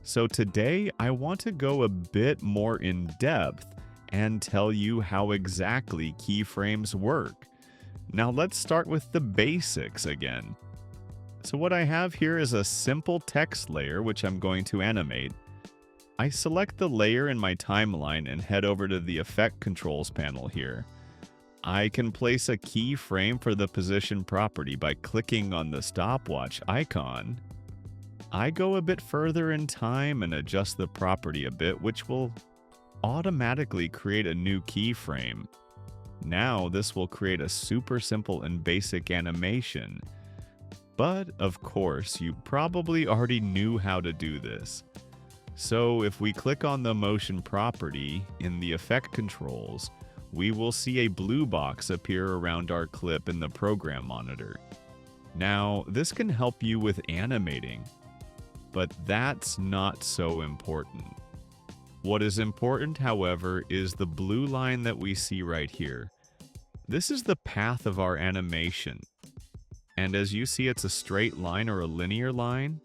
So today I want to go a bit more in depth and tell you how exactly keyframes work. Now let's start with the basics again. So what I have here is a simple text layer which I'm going to animate. I select the layer in my timeline and head over to the Effect Controls panel here. I can place a keyframe for the position property by clicking on the stopwatch icon. I go a bit further in time and adjust the property a bit, which will automatically create a new keyframe. Now this will create a super simple and basic animation. But of course, you probably already knew how to do this. So if we click on the motion property in the effect controls, we will see a blue box appear around our clip in the program monitor. Now, this can help you with animating, but that's not so important. What is important, however, is the blue line that we see right here. This is the path of our animation. And as you see, it's a straight line or a linear line.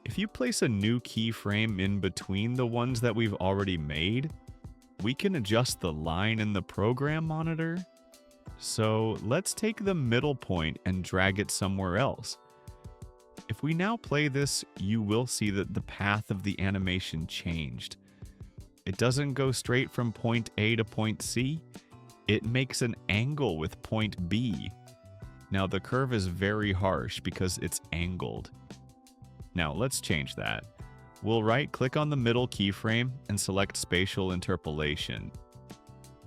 If you place a new keyframe in between the ones that we've already made, we can adjust the line in the program monitor. So let's take the middle point and drag it somewhere else. If we now play this, you will see that the path of the animation changed. It doesn't go straight from point A to point C. It makes an angle with point B. Now the curve is very harsh because it's angled. Now let's change that. We'll right-click on the middle keyframe and select Spatial Interpolation.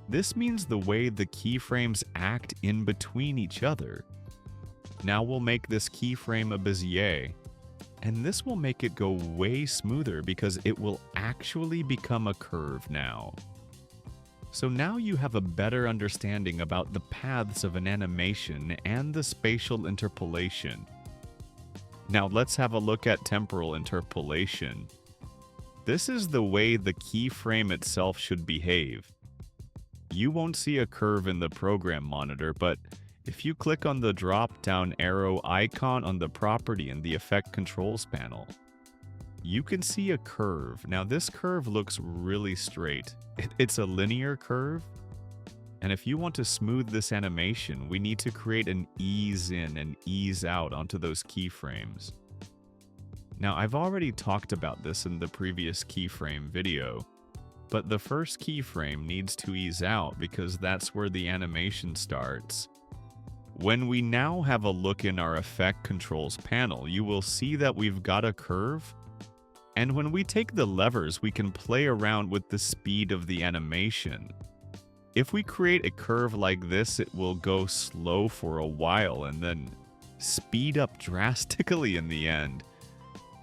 This means the way the keyframes act in between each other. Now we'll make this keyframe a Bezier, and this will make it go way smoother because it will actually become a curve now. So now you have a better understanding about the paths of an animation and the spatial interpolation. Now let's have a look at temporal interpolation. This is the way the keyframe itself should behave. You won't see a curve in the program monitor, but if you click on the drop-down arrow icon on the property in the Effect Controls panel, you can see a curve. Now this curve looks really straight. It's a linear curve. And if you want to smooth this animation, we need to create an ease in and ease out onto those keyframes. Now, I've already talked about this in the previous keyframe video, but the first keyframe needs to ease out because that's where the animation starts. When we now have a look in our Effect Controls panel, you will see that we've got a curve. And when we take the levers, we can play around with the speed of the animation. If we create a curve like this, it will go slow for a while and then speed up drastically in the end.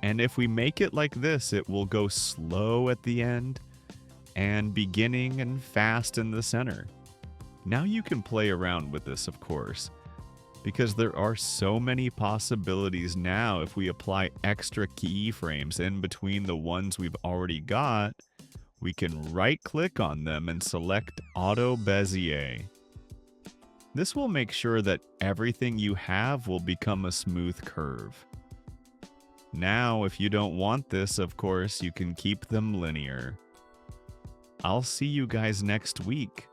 And if we make it like this, it will go slow at the end and beginning and fast in the center. Now you can play around with this, of course, because there are so many possibilities now. If we apply extra keyframes in between the ones we've already got, we can right-click on them and select Auto Bezier. This will make sure that everything you have will become a smooth curve. Now, if you don't want this, of course, you can keep them linear. I'll see you guys next week.